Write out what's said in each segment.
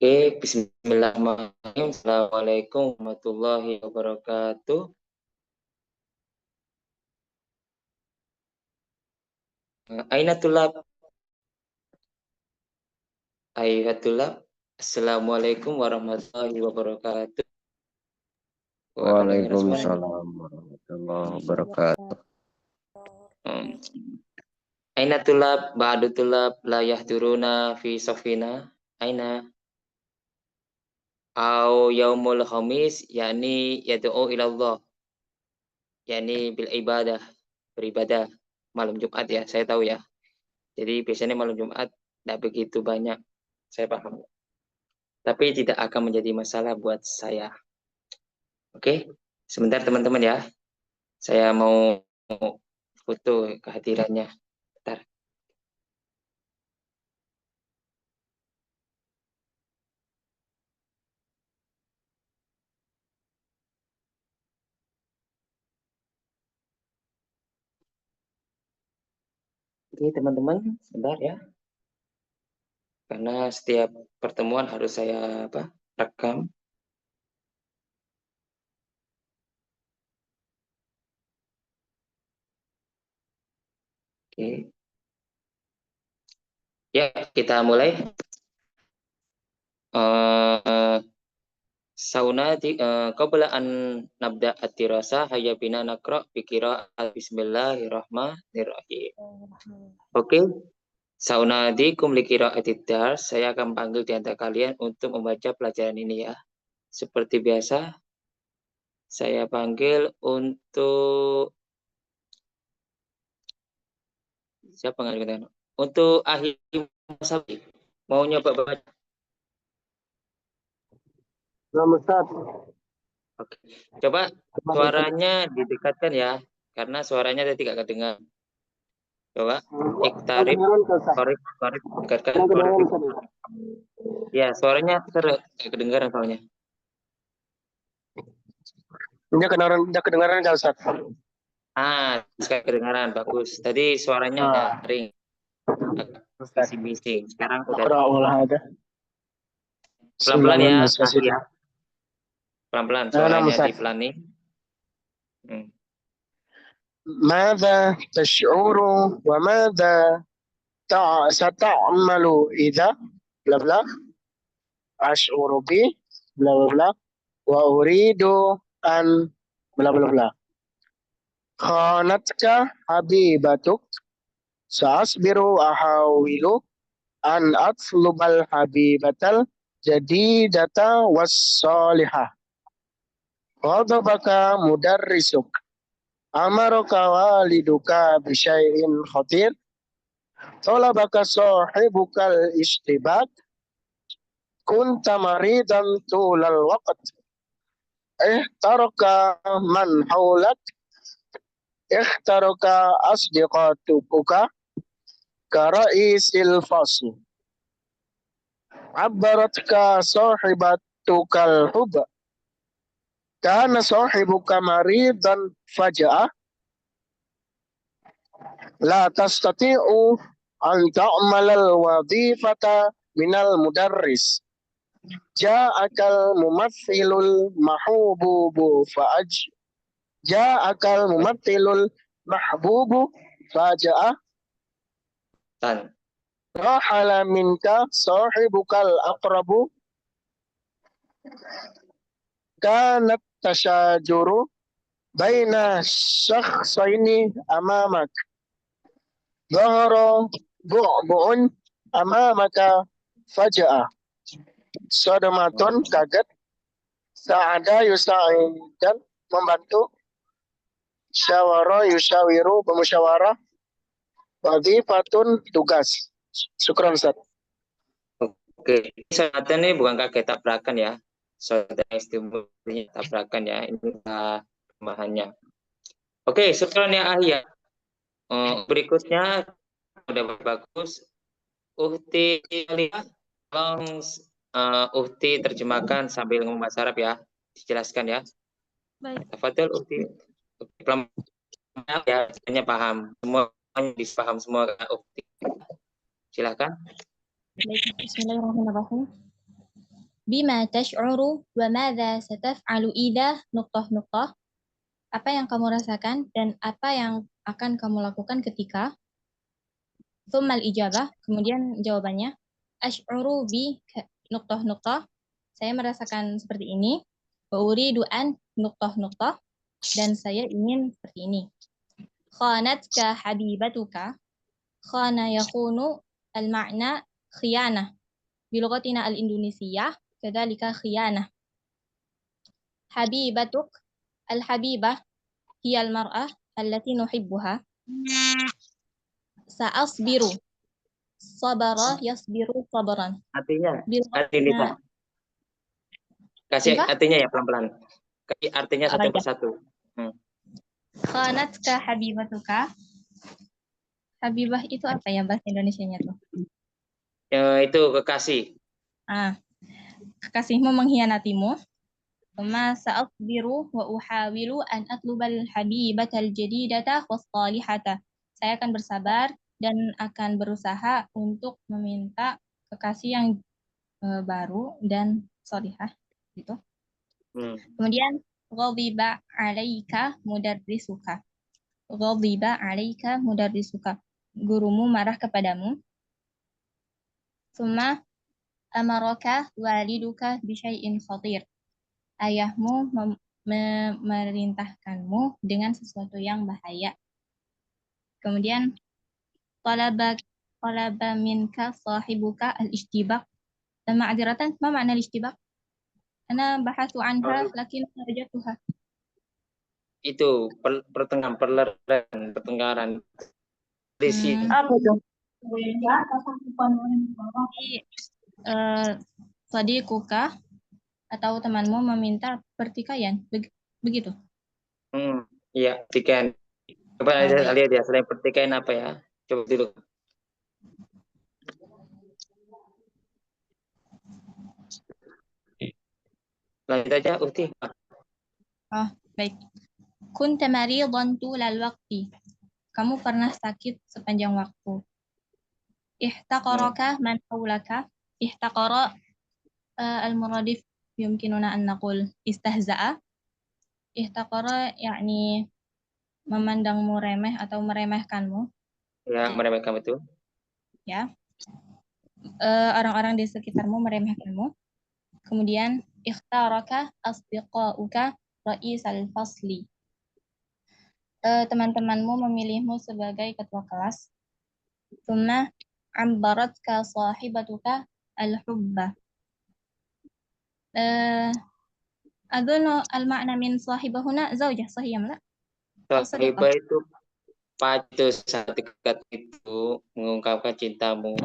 Oke, bismillahirrahmanirrahim. Assalamualaikum warahmatullahi wabarakatuh. Aina tulab? Ayatullah. Assalamualaikum warahmatullahi wabarakatuh. Wah, ada dengar suaranya. Waalaikumsalam warahmatullahi wabarakatuh. Hmm. Aina tulab, ba'du tulab, la yahduruna fi sofina. Aina. Au yaumul khamis, yakni yad'u ilallah. Yakni bil ibadah, beribadah. Malam Jumat ya, saya tahu ya. Jadi biasanya malam Jumat tidak begitu banyak. Saya paham. Tapi tidak akan menjadi masalah buat saya. Oke, sebentar teman-teman ya. Saya mau foto kehadirannya. Bentar. Oke, teman-teman, sebentar ya. Karena setiap pertemuan harus saya rekam. Oke. Ya, kita mulai. Sauna qabla an nabda at-tirasa hayya bina naqra bi qira'at bismillahirrahmanirrahim. Oke. Saunadikum li qira'atid dars. Saya akan panggil di antara kalian untuk membaca pelajaran ini ya. Seperti biasa, saya panggil untuk siapa nggak? Untuk Ahli Masawi. Mau nyoba baca? Ustaz. Oke. Coba suaranya didekatkan ya, karena suaranya tadi tidak kedengar. Coba iktarib, korek, dekatkan, korek. Ya, suaranya tidak kedengaran soalnya. Ini kedengaran nggak Ustaz? Sekarang kedengaran bagus. Tadi suaranya ring, bising-bising. Sekarang udah pelan-pelan ya, ya. Pelan-pelan suaranya dipelani. ماذا تشعر وماذا ستعمل إذا بلا بلا أشعر به بلا بلا وأريد أن بلا بلا بلا خانتك حبيبتك سأصبر أحاول أن أطلب الحبيبة الجديدة والصالحة غضبك مدرسك أمرك والدك بشيء خطير طلبك صاحبك الاشتباك كنت مريضا طول الوقت احترق من حولك اخترق أصدقائك كرئيس الفصل عبرتك صاحبتك الحب كان صاحبك مريضا فجأة لا تستطيع أن تعمل الوظيفة من المدرس جاءك الممثل المحبوب جاءك الممثل المحبوب فجأة رحل منك صاحبك الأقرب كانت تشاجر بين شخصين أمامك ظهر بعبع أمامك فجأة صدمة kaget Sa'ada yusa'idan membantu syawara yusyawiru bermusyawarah wadhifatun tugas. Syukran Ustaz. Oke, saat ini bukan kaget tabrakan ya. Saudara istimewa tabrakan ya. Ini tambahannya. Oke, syukran ya Ahya. Berikutnya udah bagus. Uhti tolong Uhti terjemahkan sambil ngomong bahasa Arab ya. Dijelaskan ya. Baik. Tafadhol Uhti. Pelan ya, hanya paham. Semuanya dipaham semua Uhti. Silakan. Bismillahirrahmanirrahim. Bima tash'uru wa madza sataf'alu idza nuqtah. Apa yang kamu rasakan dan apa yang akan kamu lakukan ketika. Tsummal ijabah, kemudian jawabannya. Ash'uru bi nuqtah. Saya merasakan seperti ini. Wa uridu an nuqtah. Dan saya ingin seperti ini. Khanatka habibatuka. Khana yakhunu al-ma'na khiyanah. Bilughatina al-Indonesiyah, kadzalika khiyanah. Habibatuk, al-habibah, hiya al-mar'ah allati nuhibbuha. Sa'asbiru, sabara yasbiru sabaran. Artinya, Bilughatina, kasih Apa? artinya ya pelan-pelan. Kasih artinya satu persatu. Khanatka habibatuka. Habibah itu apa ya bahasa Indonesianya tuh? Itu kekasih. Kekasihmu mengkhianatimu. Thumma sa'asbiru wa uhawilu an atlubal habibatal jadidata was-salihata. Saya akan bersabar dan akan berusaha untuk meminta kekasih yang baru dan salihah gitu. Kemudian ghadiba 'alaika mudarrisuka. Ghadiba 'alaika mudarrisuka. Gurumu marah kepadamu. Tsumma amaraka waliduka bi syai'in khatir. Ayahmu memerintahkanmu dengan sesuatu yang bahaya. Kemudian talaba minka sahibuka al-ishtibaq. Ma'adziratan, ma makna al-ishtibaq? Ana bahathu anha lakin rajatuha. Itu pertengkaran. Apa itu? Sadiquka atau temanmu meminta pertikaian, begitu? Iya, pertikaian. Coba lihat ya, selain pertikaian apa ya? Coba dulu. Lanjut aja, Ukti. Baik. Kunta maridan tulal waqti. Kamu pernah sakit sepanjang waktu. Ihtaqaraka man haulaka. Ihtaqara al-muradif yumkinuna an naqul istahza'a. Ihtaqara yakni memandangmu remeh atau meremehkanmu. Ya, meremehkan itu. Ya. Orang-orang di sekitarmu meremehkanmu. Kemudian ikhtaraka asdiqauka ra'isal fasli. Teman-temanmu memilihmu sebagai ketua kelas. Tsumma ambaratka sahibatuka al-hubba. Adunu al-ma'na min sahibah huna zaujah, sahih ya? Sahibah itu pacar saat dekat itu mengungkapkan cintamu.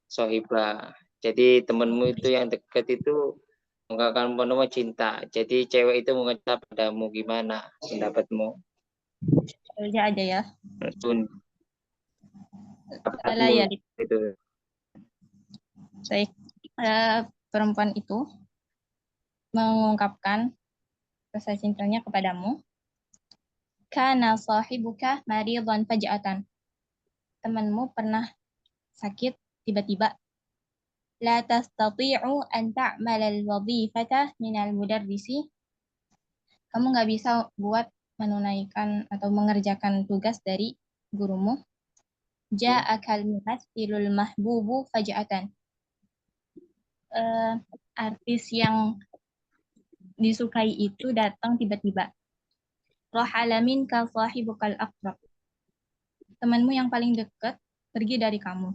Sahibah. Jadi temanmu itu yang dekat itu mengungkapkan penuh cinta. Jadi cewek itu mengucap padamu, gimana pendapatmu? Zaujah aja ya. Itu. Baik. Perempuan itu mengungkapkan rasa cintanya kepadamu. Kana sahibuka maridan faj'atan. Temanmu pernah sakit tiba-tiba. La tastati'u an ta'mala al-wadhifata min al-mudarrisi. Kamu nggak bisa buat menunaikan atau mengerjakan tugas dari gurumu. Ja'akal mumaththilul mahbubu faj'atan. Artis yang disukai itu datang tiba-tiba. Rahala minka sahibukal aqrab. Temanmu yang paling dekat pergi dari kamu.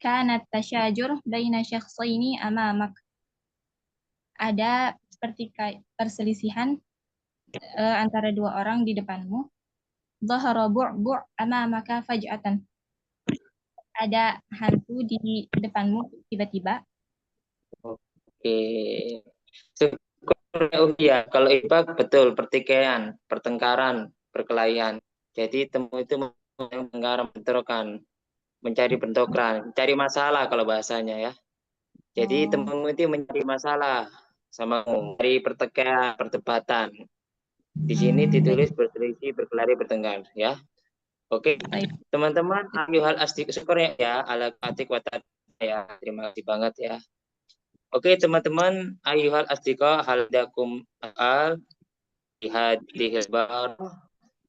Kanat tasyajur baina syakhsaini amamak. Ada perselisihan antara dua orang di depanmu. Dhahara bu'bu' amamaka faj'atan. Ada hantu di depanmu tiba-tiba. Oke. Oh iya, kalau ibak betul pertikaian, pertengkaran, perkelahian. Jadi temu itu bentrokan, mencari bentrokan, mencari masalah kalau bahasanya ya. Jadi temumu itu mencari masalah sama mencari pertikaian, perdebatan. Di sini ditulis berselisih, berkelahi, bertengkar ya. Oke, teman-teman, ayuhal asdik syukur ya ala katik watat ya. Terima kasih banget ya. Oke, teman-teman, ayuhal asdiqa hal dakum al lihat bar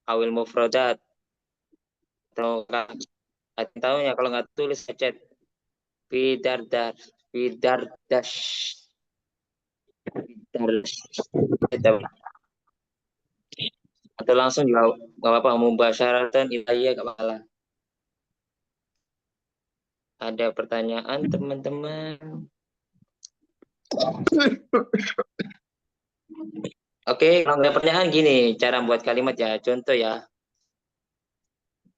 awil mufradat. Atau tahu ya, kalau nggak tulis chat bidardar bidardash bidardash atau langsung jawab, nggak apa-apa, mubasyaratan ilaiya nggak masalah. Ada pertanyaan teman-teman? Oke, kalau nggak ada pertanyaan gini cara buat kalimat ya, contoh ya.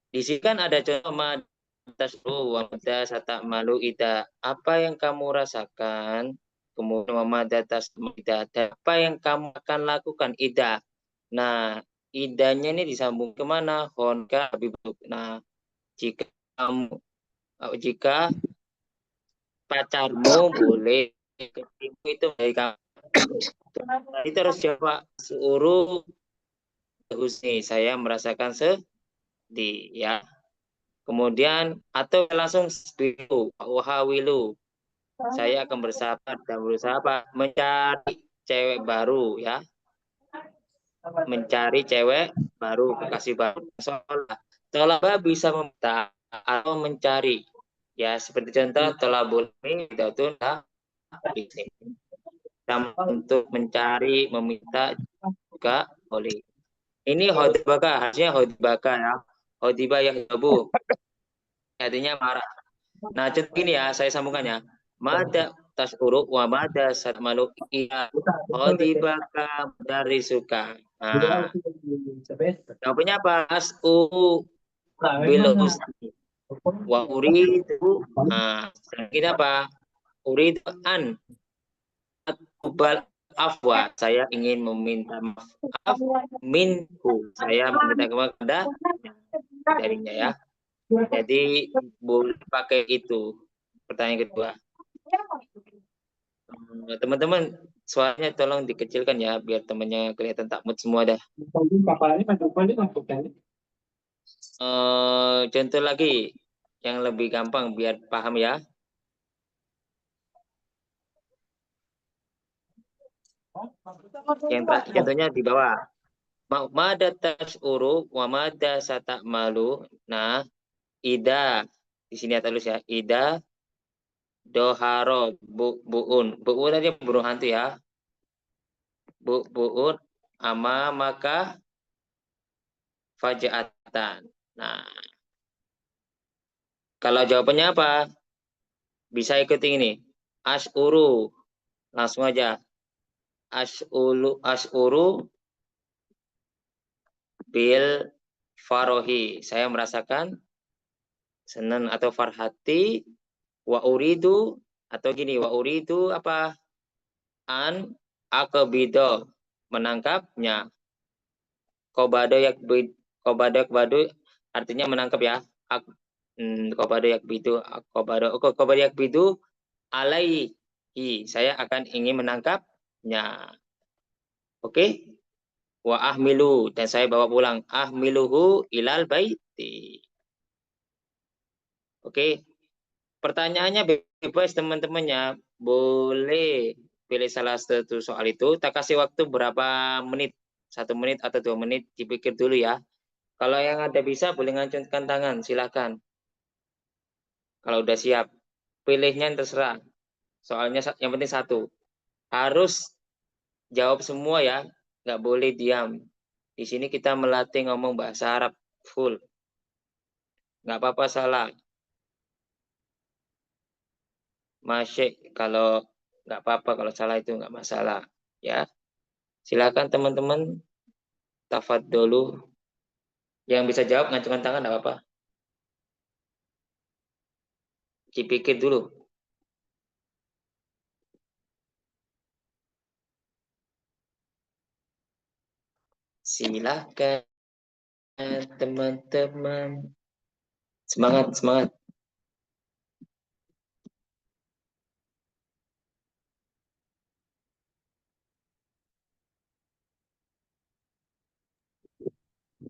Di sini kan ada contoh wa sata malu ida. Apa yang kamu rasakan? Kemudian madatas ida. Apa yang kamu akan lakukan ida? Nah, idanya ini disambung kemana? Honka habibuk. Nah, jika kamu jika pacarmu boleh ketemu itu baik kamu. Itu harus jawab suruh Husni. Saya merasakan sedih ya. Kemudian atau langsung biru, wahawilu. Saya akan bersahabat dan berusaha apa? Mencari cewek baru ya. Mencari cewek baru, kekasih baru. Tolaba bisa meminta atau mencari. Ya, seperti contoh tolabul ini itu untuk mencari, meminta juga boleh. Ini hodibaka, harusnya hodibaka ya. Hodiba ya bu. Artinya marah. Nah, contoh gini ya, saya sambungkannya. Mada tas'uru wa mada satmalu iya hodibaka dari suka. Nah, jawabannya apa? As'u bilus wa uridu. Nah, ini apa? Uridu an atubal afwa. Saya ingin meminta maaf minku. Saya meminta maaf kepada darinya ya. Jadi boleh pakai itu. Pertanyaan kedua. Teman-teman, suaranya tolong dikecilkan ya, biar temannya kelihatan takmut semua dah. Contoh lagi yang lebih gampang biar paham ya. Yang contohnya di bawah. Mada tas'uru wa mada sata'malu. Nah, ida di sini ya tulis ya. Ida doharo buun. Buun tadi burung hantu ya. Buun ama maka faja'atan. Nah, kalau jawabannya apa? Bisa ikuti ini. As'uru. Langsung aja. As'uru bil farohi. Saya merasakan senang atau farhati. Wa uridu atau gini. Wa uridu apa? An akabido. Menangkapnya. Kobado yakbado artinya menangkap ya. Kobado yakbidu. Kobado yakbidu alaihi. Saya akan ingin menangkapnya. Oke? Wa ahmilu dan saya bawa pulang. Ahmiluhu ilal baiti. Oke? Pertanyaannya bebas teman-temannya. Boleh pilih salah satu soal itu. Tak kasih waktu berapa menit? 1 menit atau 2 menit dipikir dulu ya. Kalau yang ada bisa boleh ngacungkan tangan, silakan. Kalau udah siap, pilihnya terserah. Soalnya yang penting satu, harus jawab semua ya, nggak boleh diam. Di sini kita melatih ngomong bahasa Arab full, nggak apa-apa salah. Masyik kalau nggak apa-apa kalau salah itu nggak masalah ya. Silakan teman-teman, tafadholu. Yang bisa jawab ngacungkan tangan nggak apa-apa. Dipikir dulu. Silakan teman-teman. Semangat, semangat.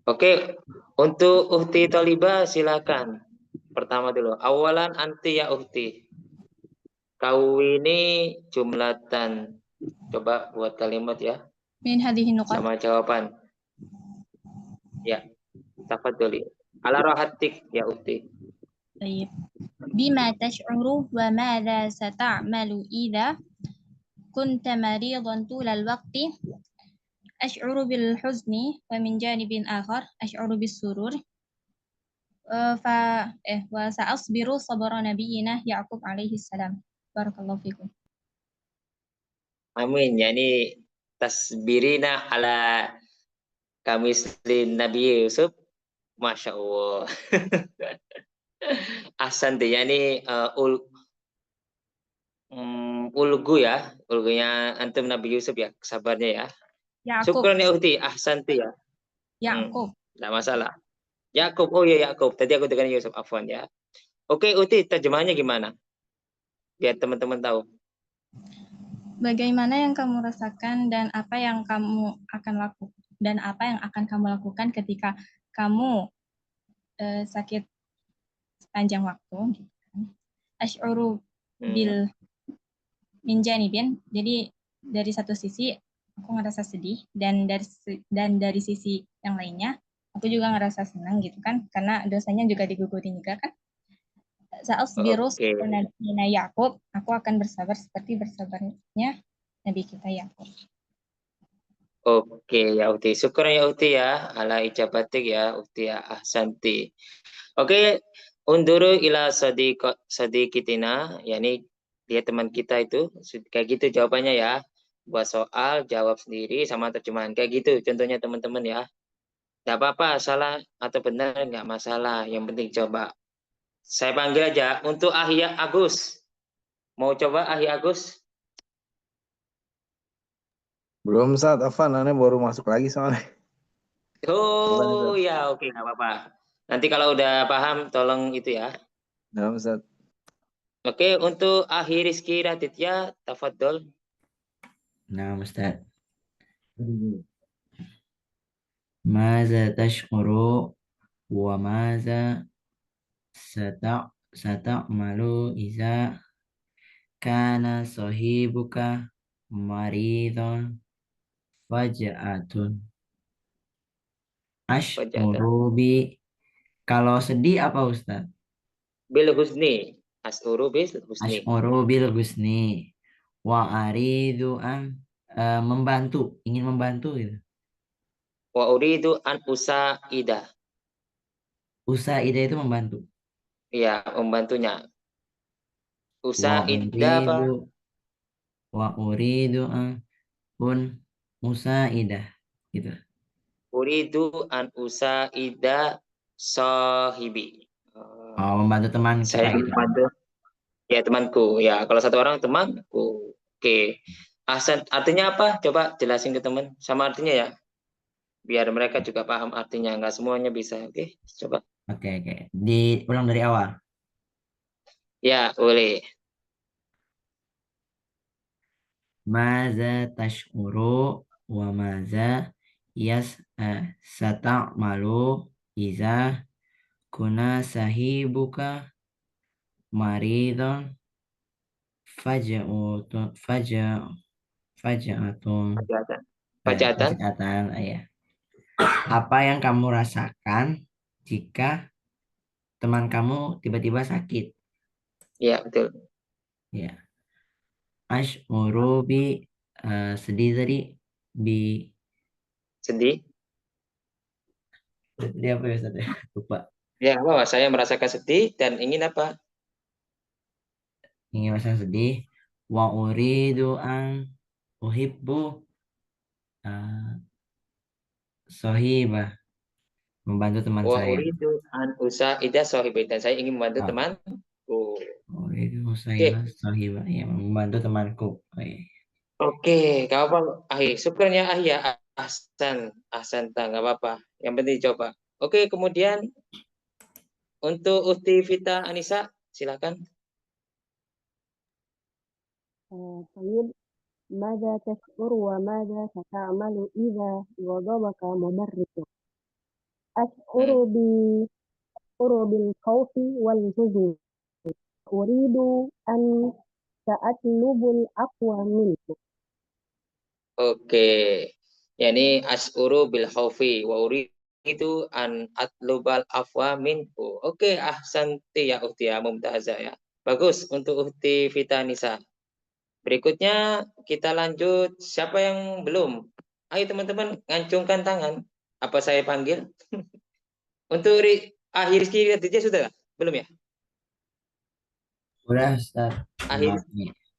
Oke, untuk Uhti Toliba silakan. Pertama dulu. Awalan anti ya Uhti. Kau ini jumlatan. Coba buat kalimat ya. Min hadhihi nuqat. Sama jawaban. Ya. Tafadholi. Ala rahatik ya Ukti. طيب. بما تشعر وماذا ستعمل إذا كنت مريضا طول الوقت؟ أشعر بالحزن ومن جانب آخر أشعر بالسرور. وسأصبر صبر نبينا يعقوب عليه السلام. بارك الله فيكم. Amin. Yani tasbirina ala kamislin Nabi Yusuf. Masya Allah. Ahsanti. Yani ulgu ya. Ulgunya antum Nabi Yusuf ya. Sabarnya ya. Yakub. Syukran ya Uhti. Ahsanti ya. Yakub. Nggak masalah. Yakub. Oh ya Yakub. Tadi aku dengan Yusuf. Afwan ya. Oke Uhti. Terjemahannya gimana? Biar teman-teman tahu. Bagaimana yang kamu rasakan dan apa yang kamu akan lakukan dan apa yang akan kamu lakukan ketika kamu sakit sepanjang waktu. Asy'uru bil min janibin. Jadi dari satu sisi aku ngerasa sedih dan dari sisi yang lainnya aku juga ngerasa senang gitu kan karena dosanya juga digugurin juga kan. Sa'asbiru sabra Yakub, aku akan bersabar seperti bersabarnya Nabi kita Yakub. Oke ya Uti, syukur ya Uti ya, ala ijabatik ya Uti ya, ahsanti. Oke, unduru ila sadiqitina, yakni dia teman kita itu, kayak gitu jawabannya ya. Buat soal, jawab sendiri sama terjemahan, kayak gitu contohnya teman-teman ya. Gak apa-apa, salah atau benar nggak masalah, yang penting coba. Saya panggil aja untuk Ahya Agus. Mau coba Ahya Agus? Belum Ustaz, Afan, aneh baru masuk lagi soalnya. Oh ya, oke nggak apa-apa. Nanti kalau udah paham, tolong itu ya. Nah, Ustaz. Oke, untuk Ahir Rizky Raditya, tafadhol. Nah, Ustaz. Maza tashkuru wa maza sata'malu iza kana sahibuka maridon faja'atun. Ash'uru bi. Kalau sedih apa Ustaz? Bil husni. As'uru bil husni. Ash'uru bil husni. Wa aridu an membantu, ingin membantu gitu. Wa uridu an usaidah. Usaidah itu membantu. Ya, membantunya. Usaidah apa? Wa uridu an musaidah gitu. Uridu an usaidah sahibi. Oh, membantu teman kita Saya gitu. membantu. Ya, temanku. Ya, kalau satu orang temanku. Oke. Ahsan, artinya apa? Coba jelasin ke teman. Sama artinya ya. Biar mereka juga paham artinya. Nggak semuanya bisa. Oke, coba. Oke. Diulang dari awal. Ya, boleh. Maza tashkuru wa maza sata'malu iza kuna sahibuka maridon faja'atun Bacaan. ya. Apa yang kamu rasakan jika teman kamu tiba-tiba sakit? Ya, betul. Ya. Ash'uru bi sedih tadi bi Sedih. dia apa ya Ustaz? Lupa. Ya, bahwa saya merasakan sedih dan ingin apa? Ingin rasa sedih. Wa uridu an uhibbu sohibah, membantu teman Wa saya. uridu an usaidah sahibi, dan saya ingin membantu temanku. Uridu Oke. sohibah, ya, membantu temanku. Oke, gak apa, syukurnya ya, ahsan, nggak apa-apa. Yang penting coba. Oke, kemudian untuk Uti Vita Anissa, silakan. طيب ماذا تشعر وماذا ستعمل إذا غضبك مبرد أشعر بالخوف والحزن أريد أن sa'atlubul aqwa minhu. Oke. Yani as'uru bil khaufi wa uridu an atlubal afwa minhu. Oke, ahsanti ya ukhti ya mumtazah ya. Bagus untuk ukhti Fitanisa. Berikutnya kita lanjut. Siapa yang belum? Ayo teman-teman ngancungkan tangan. Apa saya panggil? Untuk Rizky Khadijah sudah? Belum ya? Sudah, Ustaz. Akhir.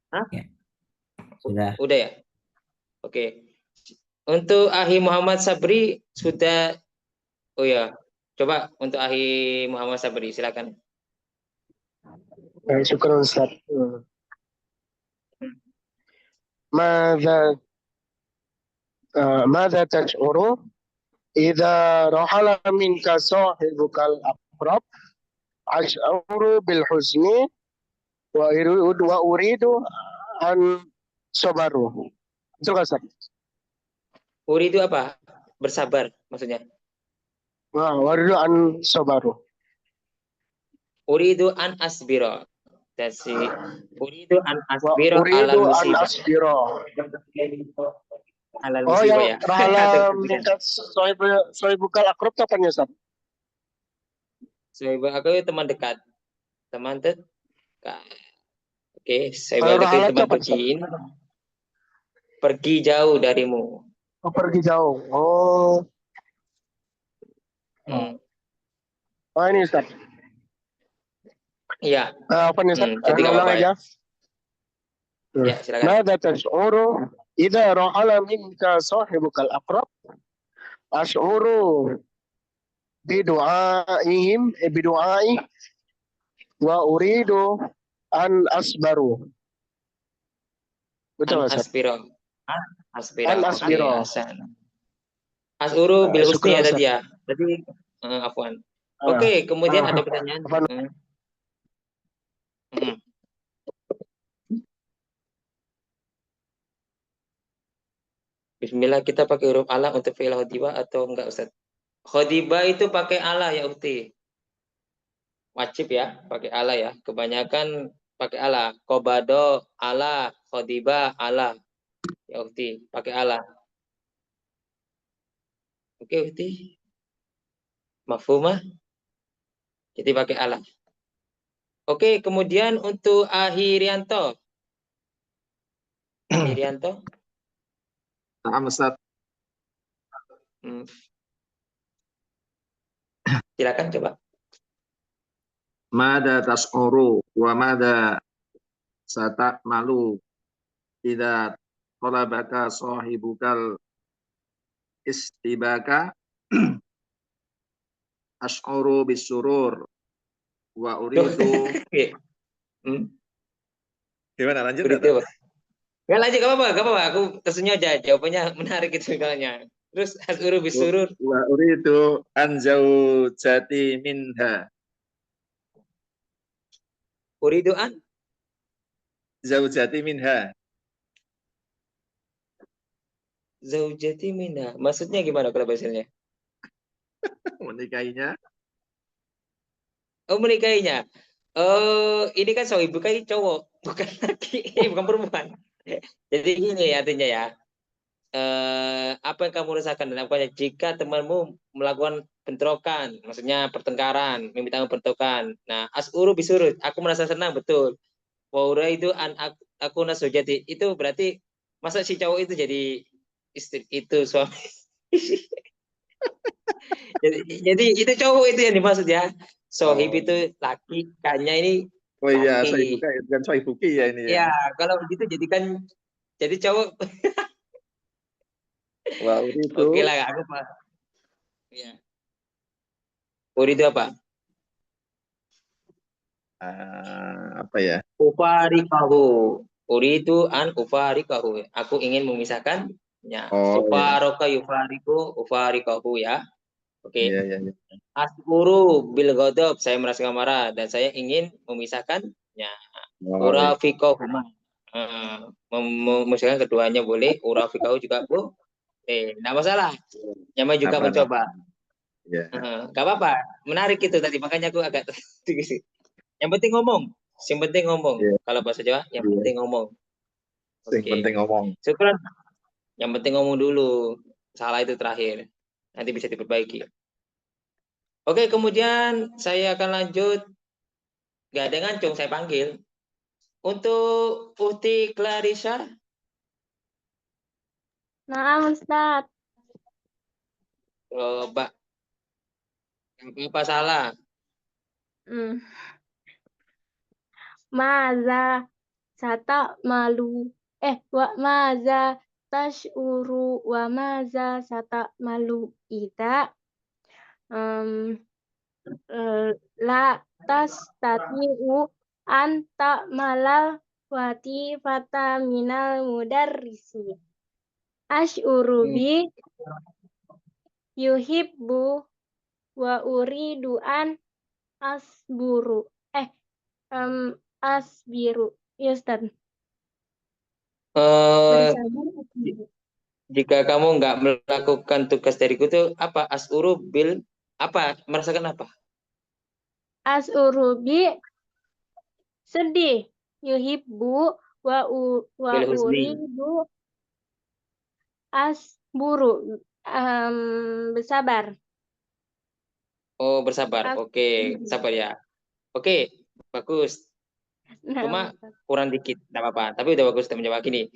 Hah? Ya. Sudah. Udah ya? Oke. Untuk Ahi Muhammad Sabri sudah. Oh ya. Coba untuk Ahi Muhammad Sabri silakan. Syukran Ustaz. ماذا تشعر إذا رحل منك صاحبك الأقرب أشعر بالحزن وأريد أن صبره. Betul kan Ustaz? Uri itu apa? Bersabar maksudnya. Waridu an sobaru. Uridu an asbiro. Dasi. Uridu an asbiro Uridu alal an musibah. asbiro. Alal Oh, musibah yang ya. rahala minta sohibukal akrab kapan ya Ustaz? Sohibah aku itu teman dekat. Teman dekat. Oke, saya Kalau itu rahala teman kapan, pergi. Pergi jauh darimu. Oh, pergi jauh. Oh. Oh, ini Ustaz. Iya. Apa nih Ustaz? Jadi nggak Ulang apa-apa aja. ya. Ya, silakan. ماذا تشعر إذا رحل منك صاحبك الأقرب أشعر بدعائي وأريد أن أصبر. Betul An Ustaz? aspiro. Aspiro. An asbiro. Asuru bil husni ya Syukran, tadi ya. Tadi afwan. Oke, kemudian ada pertanyaan. Bismillah, kita pakai huruf ala untuk fi'il khodibah atau enggak Ustaz? Khodibah itu pakai ala ya Ukti. Wajib ya, pakai ala ya. Kebanyakan pakai ala. Kobado ala, khodibah ala. Ya Ukti, pakai ala. Oke Ukti. Mafhumah? Jadi pakai ala. Oke, kemudian untuk Ahirianto. Ahirianto. Nah, Ustaz. Silakan coba. Mada tas'uru wa mada sata'malu idza talabaka sahibukal istibaka ash'uru bisurur wa uridu. Gimana lanjut? Nggak lanjut, gak apa-apa. Aku tersenyum aja, jawabannya menarik itu soalnya. Terus as'uru bisurur. Wa uridu an zaujati minha. Uridu an Zaujati minha. Zaujati minha. Maksudnya gimana kalau bahasanya? Menikahinya. Oh, menikahinya. Ini kan sohibu kan cowok, bukan laki, bukan perempuan. Jadi gini artinya ya. Apa yang kamu rasakan dan apa jika temanmu melakukan bentrokan, maksudnya pertengkaran, meminta bentrokan. Nah, as'uru bisurut, aku merasa senang betul. Waura itu aku nasujati, itu berarti masa si cowok itu jadi istri itu suami. jadi itu cowok itu yang dimaksud ya. Sohib itu laki, kayaknya ini. Oh iya, sohibuka bukan sohibuki ya ini Ya, ya. kalau gitu jadi cowok. Wah, itu. Oke lah, aku Pak. Ya. Uri itu apa? Apa ya? Ufarikahu. Uri itu an ufarikahu. Aku ingin memisahkannya. Ufaroka yufariku ufarikahu ya. Oke. Iya. Asburu bil ghadab, saya merasakan marah dan saya ingin memisahkannya. Urafikahuma. Memisahkan keduanya boleh, urafikahu juga boleh. Enggak masalah. Nyaman juga mencoba. Ya. Gak apa-apa. Menarik itu tadi, makanya aku agak yang penting ngomong. Yang penting ngomong. Iya. Kalau bahasa Jawa, yang Iya. penting ngomong. Yang Oke. penting ngomong. Syukran. Yang penting ngomong dulu. Salah itu terakhir. Nanti bisa diperbaiki. Oke, kemudian saya akan lanjut. Gak ada ngancung, saya panggil. Untuk Uhti Clarissa, Naam Ustaz. coba. Apa salah? Hmm. Maza sata malu. Wa maza tashuru wa maza sata malu ida. La tastati'u anta malal wati fata minal mudarrisi. Ash'uru bi yuhibbu wa uridu an asburu. Asbiru. Ya Ustaz. Bersabar asbiru. Jika kamu nggak melakukan tugas dariku itu apa? As'uru bil apa? Merasakan apa? As'uru bi sedih. Yuhibbu wa Bil husni. uridu asburu. Bersabar. Oh, bersabar. As- Oke, sabar ya. Oke, bagus. Nah, Cuma Ustaz. kurang dikit, enggak apa-apa. Tapi udah bagus, udah menjawab gini.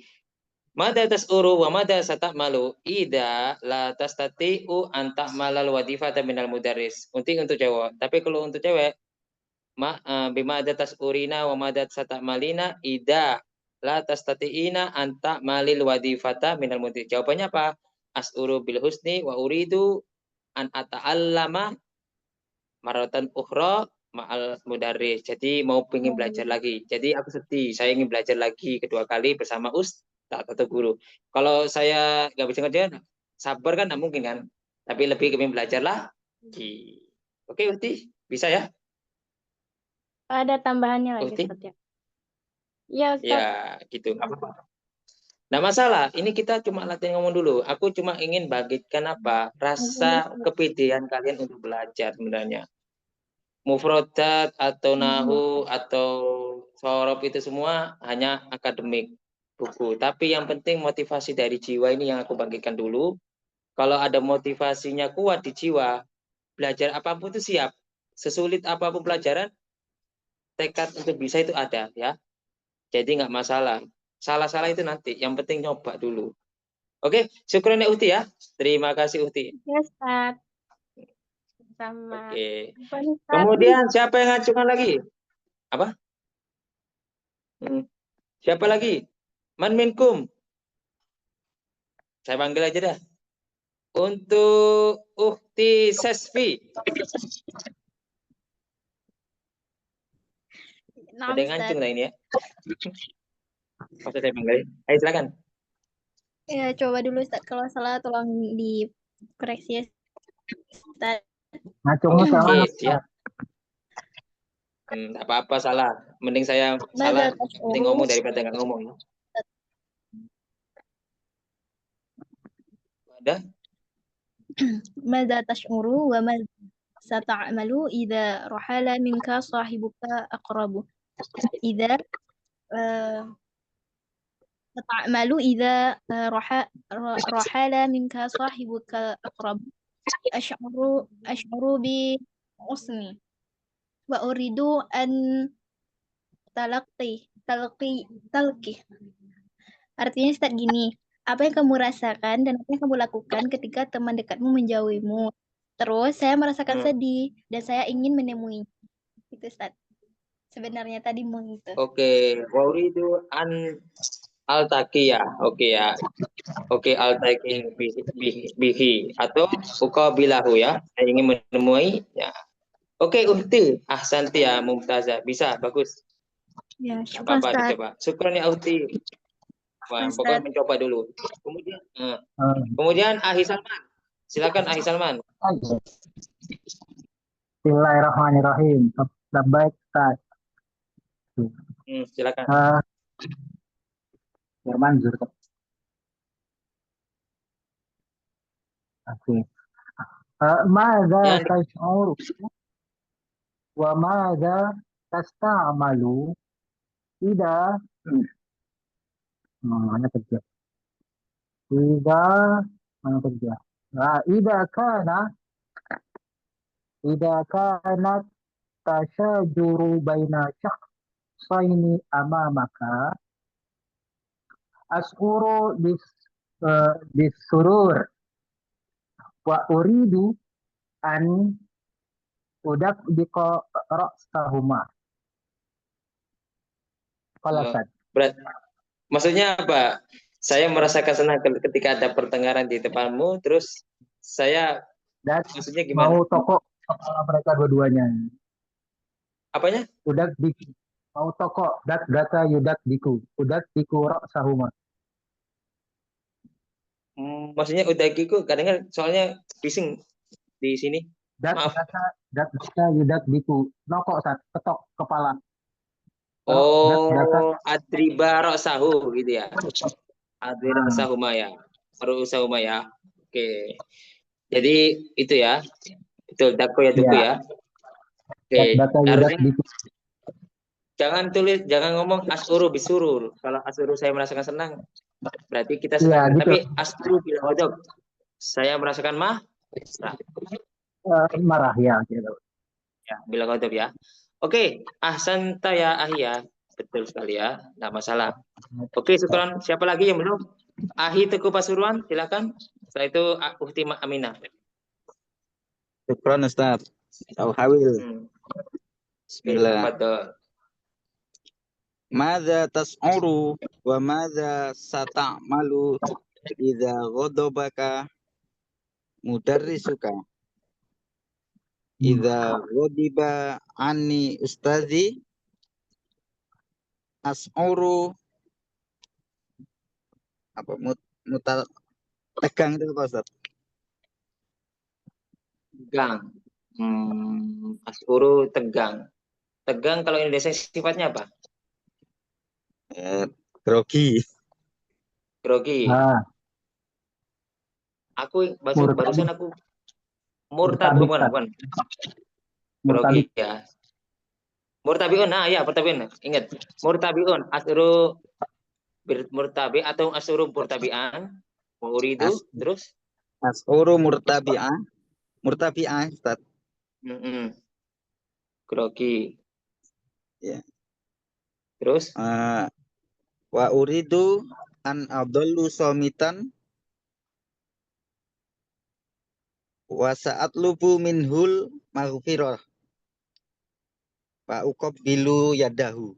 Mada tas'uru wa mada sata'malu ida la tastati'u an ta'malal wadifata minal mudarris. Untuk cowok. Tapi kalau untuk cewek, bima ada tas'urina wa mada sata'malina ida la tastati'ina an ta'malil wadifata minal mudarris. Jawabannya apa? As'uru bil husni wa uridu an ata'allama maratan ukhra ma'al mudarris. Jadi mau pengen belajar lagi. Jadi aku sedih. Saya ingin belajar lagi kedua kali bersama ustaz atau guru. Kalau saya nggak bisa ngerjain, sabar kan nggak mungkin kan. Tapi lebih ingin belajar lagi. Oke, Uti. Bisa ya? Ada tambahannya lagi Uti? Ustaz ya. Ya Ustaz. Ya, gitu. Nggak apa-apa. Nah, masalah. Ini kita cuma latihan ngomong dulu. Aku cuma ingin bagikan apa? Rasa kepedean kalian untuk belajar sebenarnya. Mufrodat atau nahu atau sorob itu semua hanya akademik buku. Tapi yang penting motivasi dari jiwa ini yang aku bagikan dulu. Kalau ada motivasinya kuat di jiwa, belajar apapun itu siap. Sesulit apapun pelajaran, tekad untuk bisa itu ada ya. Jadi nggak masalah. Salah-salah itu nanti. Yang penting nyoba dulu. Oke, syukuran ya Uti ya. Terima kasih Uti. Ya Ustaz. Sama. Oke. Apa nih, Ustaz? Kemudian siapa yang ngajukan lagi? Apa? Siapa lagi? Man minkum. Saya panggil aja dah. Untuk Uhti Sesfi. Nah, Ada yang ngancung lah ini ya. Masa saya panggil. Ayo silakan. Ya, coba dulu Ustaz. Kalau salah tolong dikoreksi ya Ustaz. Ngacungmu Oke, salah. siap. Apa-apa salah. Mending saya salah. Mada Mending tash'uru ngomong daripada nggak ngomong. Ada? ماذا تشعر وماذا ستعمل إذا رحل منك صاحبك أقرب إذا ستعمل إذا رحل منك صاحبك أقرب أشعر بحزن وأريد أن تلقي. Artinya Ustaz gini, apa yang kamu rasakan dan apa yang kamu lakukan ketika teman dekatmu menjauhimu. Terus saya merasakan sedih dan saya ingin menemui. Itu Ustaz. Sebenarnya tadi mau itu. Oke, wauridu an altaki ya. Oke ya. Oke, altaki bihi atau uqabilahu ya. Saya ingin menemui ya. Oke, Uhti. Ahsanti ya, Mumtazah. Bisa, bagus. Ya, Nggak syukran apa-apa Ustaz. dicoba. Syukran ya Uhti. Wah, pokoknya mencoba dulu. Kemudian Ahi Salman. Silakan Ahi Salman. Bismillahirrahmanirrahim. Baik, Ustaz. Silakan. Manzur. Oke. Mada tash'ur wa mada tasta'malu idza mana kerja. Mana kerja. Nah, idza kanat tasyajuru baina syakhsaini amamaka as'uru bis surur wa uridu an udabbiqa ra'sahuma. Khalasan. Berat. Maksudnya apa? Saya merasakan senang ketika ada pertengkaran di depanmu, terus saya Dan maksudnya gimana? mau tokok kepala mereka dua-duanya. Apanya? Udak diku. Mau tokok data yudak diku. Udak diku ra'sahuma. Maksudnya udagiku kadang-kadang soalnya bising di sini. Maaf. Data yudak diku. Nokok saat ketok kepala. Oh, adriba ra'sahu gitu ya. Adriba ra'sahuma ya. Ra'sahuma ya. Oke. Jadi itu ya. Betul, dako ya duku ya. Oke. Data yudak Harusnya diku. jangan ngomong asuru bisurur. Kalau asuru saya merasakan senang, berarti kita Iya, senang. gitu. Tapi asuru bil ghadab, saya merasakan Marah ya gitu. ya, bila ghadab ya. Oke, ahsanta ya Ahia. Betul sekali ya, enggak masalah. Oke, syukran. Siapa lagi yang belum? Ahi Teguh Pasuruan, silakan. Setelah itu Uhti Aminah. Syukran Ustaz. Al-Hawil. Bismillah. Tafadhol. Madza tas'uru wa madza sata'malu idza ghadabaka mudarrisuka. Idza ghadiba anni ustazi as'uru apa mutal tegang itu apa Ustaz? Tegang. Asuru tegang. Tegang kalau Indonesia sifatnya apa? Grogi. Grogi. Aku barusan aku murtad bukan. Grogi ya. Murtabiun, nah ya murtabiun. Ingat, murtabiun asuru murtabi atau asuru murtabian. Uridu terus asuru murtabi'ah. Murtabi'ah Ustaz. Grogi. Ya. Terus wa uridu an adallu somitan wa sa'atlubu minhul maghfirah wa uqabbilu yadahu.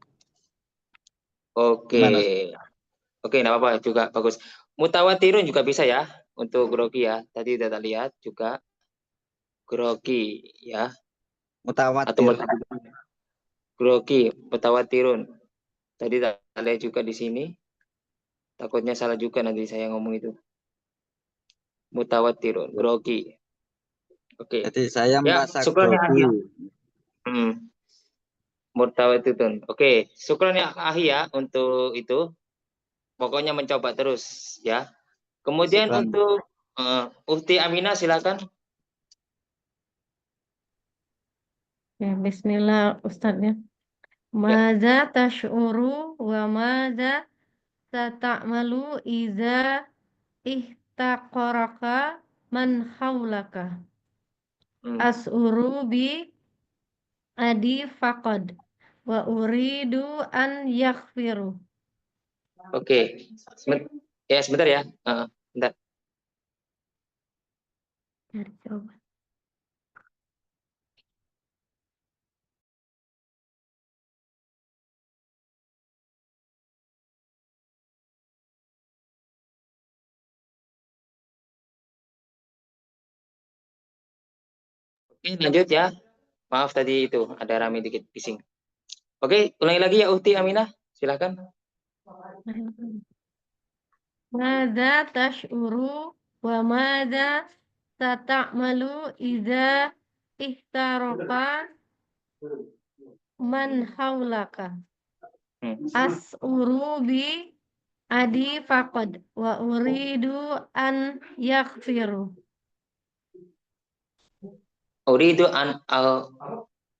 Oke. Gimana? Oke, enggak apa-apa juga bagus. Mutawatirun juga bisa ya untuk grogi ya. Tadi udah tak lihat juga grogi ya. Mutawatir. Atau grogi, mutawatirun. Tadi tak lihat juga di sini. Takutnya salah juga nanti saya ngomong itu. Mutawatirun, grogi. Oke. Jadi saya merasa grogi. grogi. Mutawatirun. Oke, syukran ya Ahi ya untuk itu. Pokoknya mencoba terus ya. Kemudian Syukran. untuk Uhti Aminah silakan. Ya, bismillah Ustadznya. Madza tash'uru wa madza tata'malu iza ihtaqaraka man haulaka. As'uru bi adi faqad wa uridu an yaghfiru. Oke. Ya, sebentar ya. Bentar. Cari jawaban. Oke, lanjut ya. Maaf tadi itu ada rame dikit bising. Oke, ulangi lagi ya Uhti Aminah. Silakan. Madza tash'uru wa madza tata'malu idza ihtaraka man haulaka. As'uru bi adi faqad wa uridu an yaghfiru. Uridu an al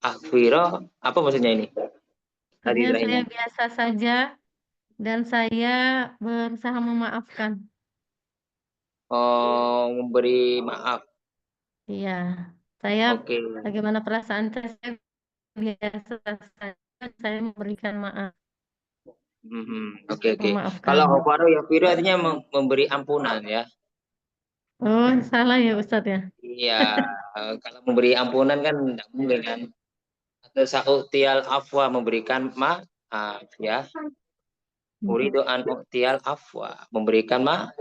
aghfira, apa maksudnya ini? tadi Artinya saya terakhirnya. biasa saja dan saya berusaha memaafkan. Oh, memberi maaf. Iya, saya Oke. bagaimana perasaan saya biasa saja, saya memberikan maaf, Oke. memaafkan. Kalau ghafara yaghfiru artinya memberi ampunan ya. Oh, salah ya Ustadz ya. Iya, kalau memberi ampunan kan tidak mungkin kan. Atau sa'utial afwa memberikan maaf ya. Uridu an u'tiyal afwa memberikan maaf.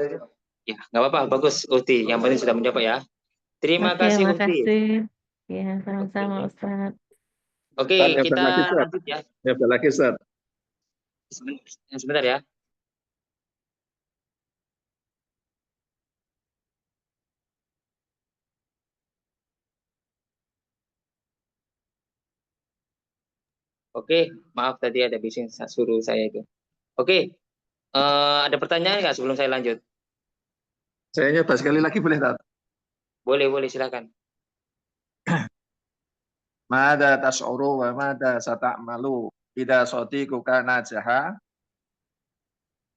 Ya, nggak apa-apa, bagus Uti. Yang penting sudah menjawab ya. Terima Oke, kasih Uti. makasih. Ya, sama-sama Ustadz. Oke, Ustaz, kita hebat lagi, Ustaz. lanjut ya. Hebat lagi, Ustaz. Sebentar ya. Oke, maaf tadi ada bising suruh saya itu. Oke, ada pertanyaan nggak sebelum saya lanjut? Saya nyoba sekali lagi boleh, Ustaz? Boleh, silakan. Mada tas'uru wa mada sata'malu idza sadiquka najaha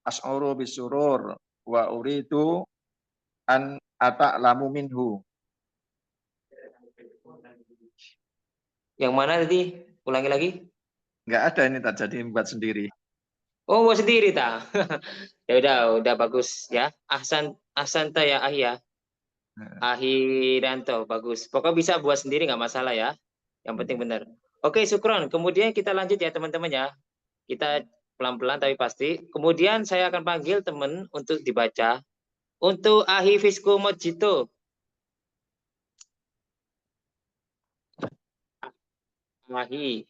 as'uru bisurur wa uridu an ata'lamu minhu. Yang mana tadi? Ulangi lagi. Enggak ada ini tak jadi buat sendiri. Oh, mau sendiri ta? Ya udah bagus ya. Ahsan ya Ahi ya. Ahi Ranto, bagus. Pokoknya bisa buat sendiri nggak masalah ya. Yang penting benar. Oke, syukron. Kemudian kita lanjut ya teman-teman ya. Kita pelan-pelan tapi pasti. Kemudian saya akan panggil teman untuk dibaca. Untuk Ahi Fisku Mojito. Ahi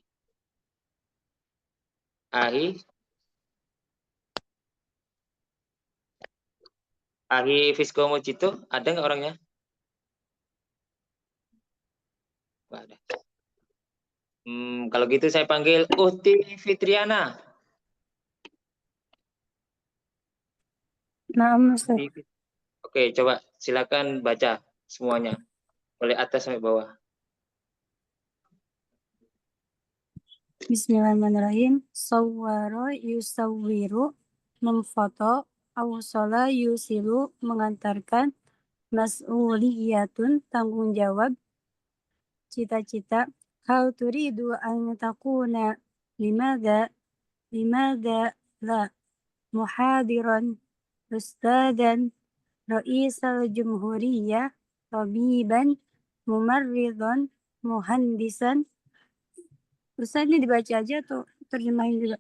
Fisku Mojito, ada nggak orangnya? Nggak ada. Kalau gitu saya panggil Uhti Fitriana. Nah, Ustaz. Oke, coba silakan baca semuanya. Mulai atas sampai bawah. Bismillahirrahmanirrahim. Sawwara yusawwiru, memfoto, awsala yusilu, mengantarkan, mas'uliyatun, tanggung jawab, cita-cita, hal turidu an takuna, limada la, muhadiran, ustadan, raisal jumhuriyah, tabiban, mumarridan, muhandisan. Ustaz ini dibaca aja atau terjemahin juga?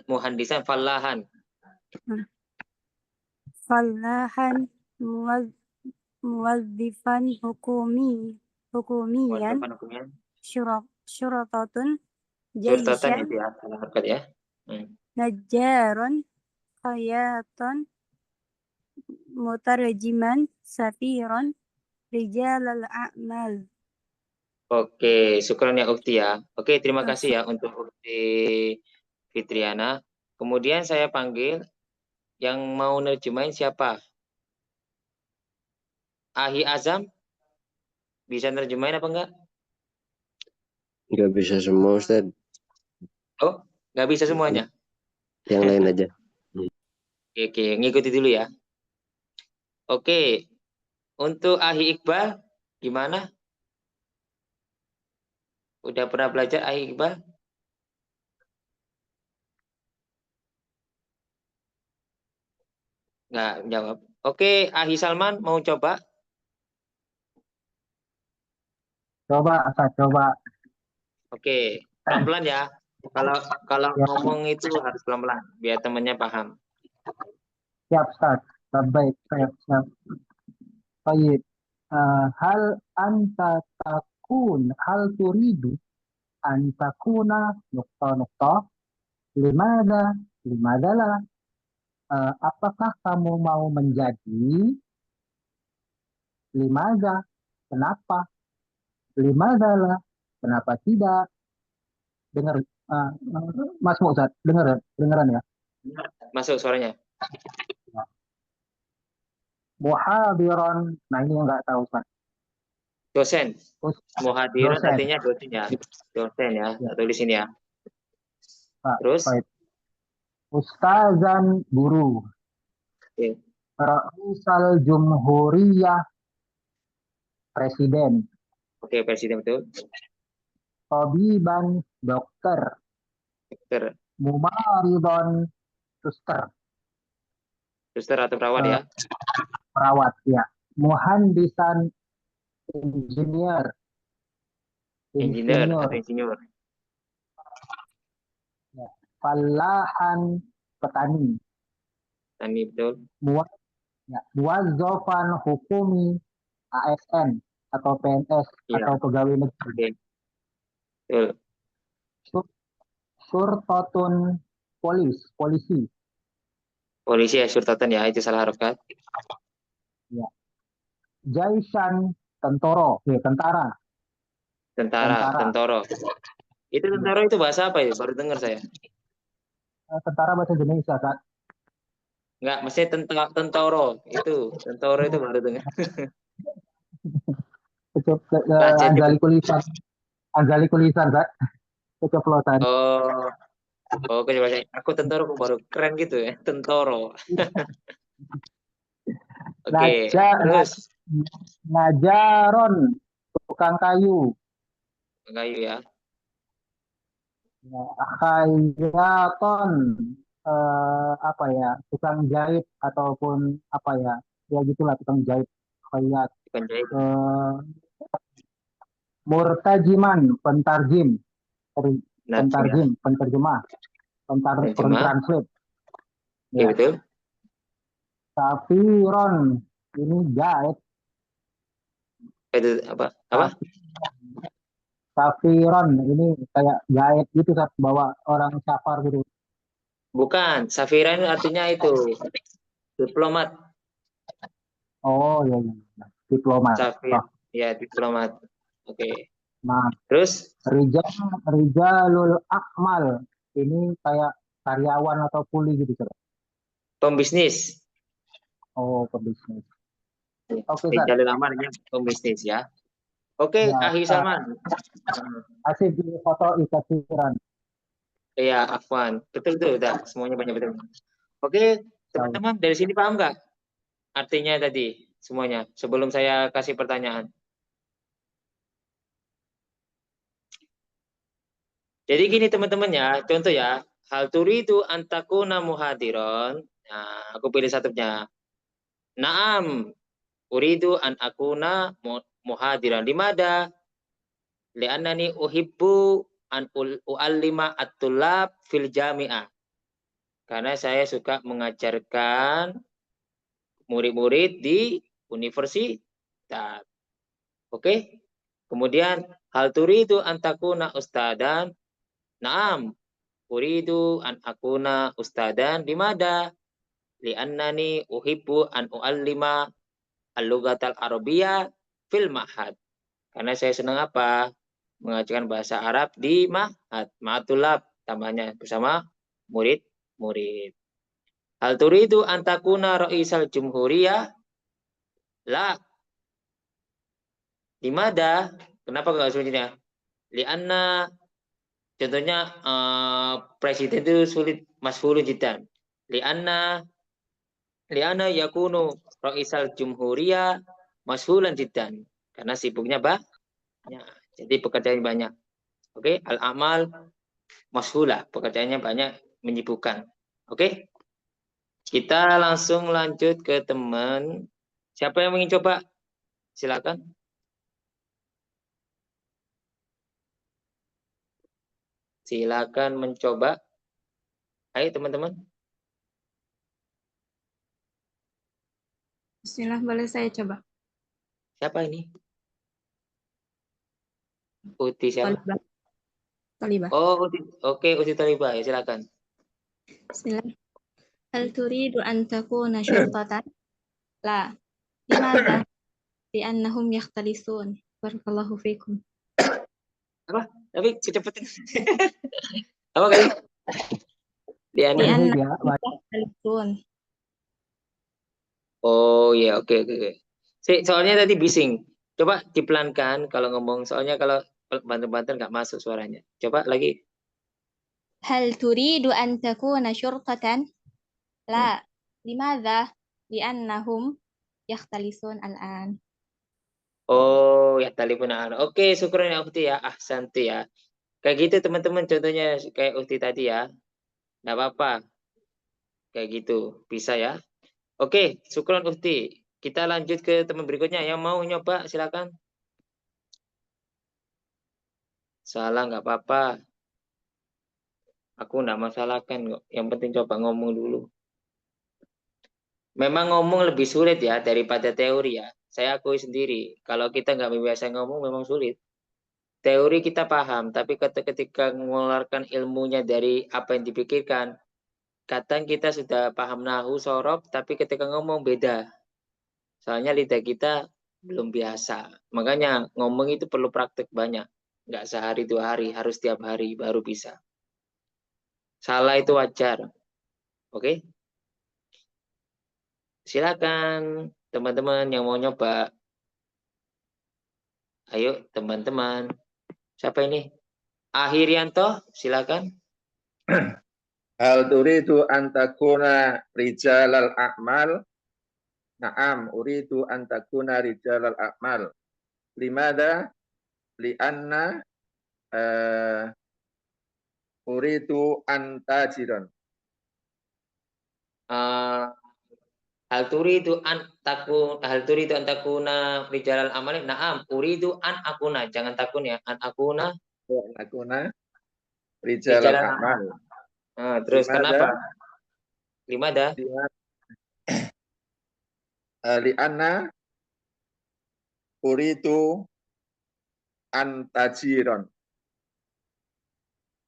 Muhandisan fallahan. Fallahan, muwazzifan hukumiyan, syuratatun, Syurtatan jaisyan, itu ya, salah harkat ya. najjaron, khayatan, mutarjiman, safiron, rijalal a'mal. Oke, syukran ya Ukti ya. Oke, terima kasih ya untuk Ukti Fitriana. Kemudian saya panggil yang mau nerjemahin siapa? Ahi Azam? Bisa nerjemahin apa enggak? Nggak bisa semua, Ustaz. Oh, nggak bisa semuanya? Yang lain aja. Oke, ngikuti dulu ya. Oke, untuk Ahi Iqbal, gimana? Udah pernah belajar Ahi Iqbal? Nggak jawab. Oke, Ahi Salman mau coba? Coba, Ustaz, coba. Oke, pelan-pelan ya. Kalau ngomong itu harus pelan-pelan, biar temannya paham. Siap, Ustaz. Baik, siap. Baik. Hal anta takun, hal turidu antakuna nukta, limadalah. Apakah kamu mau menjadi? Limada, kenapa? Limadalah, kenapa tidak? Dengar, Mas Ustaz, dengeran ya? Masuk suaranya. Muhadiran, nah ini yang nggak tahu Ustaz. Dosen. Muhadiran Dosen. artinya dosen ya. Dosen ya, tak tulis ini ya. Terus? Baik. Ustazan guru. Oke. Raisal Jumhuriyah presiden. Oke, presiden betul. Tabiban dokter. Dokter. Mumaridon suster. Suster atau perawat ya? Perawat ya. Muhandisan engineer. Engineer atau insinyur. Ya. Falahan petani. Petani betul. Muwazzafan hukumi ASN atau PNS Iya. atau pegawai negeri. Oke. Betul. Surtatun polisi. Polisi ya, surtatan ya, itu salah harokat. Ya. Jaisan tentoro, ya, tentara. Tentara. Itu tentara itu bahasa apa ya? Baru dengar saya. Tentara bahasa Indonesia, Kak. Enggak, mesti tentoro. Itu, tentoro itu baru dengar. Anjali kulisan, Kak. Keceplosan. Oh, keceplosan. Aku tentoro kok baru keren gitu ya, tentoro. Oke, terus. Ngajaron, tukang kayu. Kayu ya. Khayaton, apa ya, tukang jahit ataupun apa ya gitulah, tukang jahit. Khayat. Tukang jahit. Murtajiman, pentarjim. Penterjemah. Translate. Ya, betul. Safiron, ini jahit. Itu apa? Safiron, ini kayak jahit gitu, bawa orang safar gitu. Bukan, safiran artinya itu diplomat. Oh iya. Diplomat. Safir, ya diplomat. Oke. Nah, terus Rijalul Akmal, ini kayak karyawan atau kuli gitu, Sir. Pembisnis. Oh, pembisnis. Oke, Rijalul Akmal ini pembisnis ya. Oke, ya, Akhi Salman. Asik di foto ikasiran. Iya, Afwan. Betul, udah semuanya banyak betul. Oke, teman-teman dari sini paham nggak artinya tadi semuanya sebelum saya kasih pertanyaan? Jadi gini teman-teman ya, contoh ya, hal turidu antakuna muhadiron. Nah, aku pilih satunya. Naam, uridu an akuna muhadiran. Limada? Li'annani uhibbu an u'allima at-tullab fil jami'ah. Karena saya suka mengajarkan murid-murid di universitas. Oke? Kemudian hal turidu an takuna ustadan. Naam, uridu an akuna ustadan limada? Li'annani uhibbu an u'allima al-lughatal arabiyyah fil ma'had. Karena saya senang apa? Mengajarkan bahasa Arab di ma'atulab, tambahnya bersama murid-murid. Hal turidu antakuna raisal jumhuriyah? La. Dimada? Kenapa enggak sebenarnya? Lianna, contohnya presiden itu sulit, masfulu jidan. Lianna yakunu raisal jumhuriyah masfulan jidan. Karena sibuknya banyak. Jadi pekerjaan banyak. Oke, al-amal masfulah, pekerjaannya banyak, menyibukkan. Oke? Kita langsung lanjut ke teman. Siapa yang ingin coba? Silakan. Silakan mencoba. Ayo teman-teman. Bismillah, boleh saya coba? Siapa ini? Uti siapa? Talibah. Oh, Uti. Oke, Uti Talibah. Ya, silakan. Bismillah. Hal turidu an takuna syurtatan? La. Limadha? Li'annahum yakhtalisun. Barakallahu fikum. Apa? Tapi kecepatan. Apa kali? Li'annahum yakhtalisun. Oh ya, oke. Soalnya tadi bising. Coba dipelankan kalau ngomong. Soalnya kalau banter-banter nggak masuk suaranya. Coba lagi. Hal turidu an takuna syurtatan? La. Limadha? Li'annahum yakhtalisun al-an. Oh, ya talibun an. Oke, syukran ya Ukti ya. Ahsanti ya. Kayak gitu teman-teman, contohnya kayak Ukti tadi ya. Nggak apa-apa. Kayak gitu. Bisa ya. Oke, syukran Ukti. Kita lanjut ke teman berikutnya. Yang mau nyoba silakan. Salah nggak apa-apa. Aku nggak masalahkan kok. Yang penting coba ngomong dulu. Memang ngomong lebih sulit ya daripada teori ya. Saya akui sendiri. Kalau kita nggak biasa ngomong memang sulit. Teori kita paham, tapi ketika mengeluarkan ilmunya dari apa yang dipikirkan, kadang kita sudah paham nahu, sorob, tapi ketika ngomong beda. Soalnya lidah kita belum biasa. Makanya ngomong itu perlu praktek banyak. Nggak sehari 2 hari, harus tiap hari baru bisa. Salah itu wajar. Oke? Silakan teman-teman yang mau nyoba. Ayo teman-teman. Siapa ini? Ahirianto, silakan. Hal turidu an takuna rijalal a'mal? Naam, uridu an takuna rijalal a'mal. Limada? Lianna uridu an tajiran. Hal turidu an takuna rijalal amali? Naam, uridu an akuna. Jangan takun ya. An akuna Takuna rijalal a'mal. Terus Limada? kenapa? Limada? Lianna uridu an tajiran.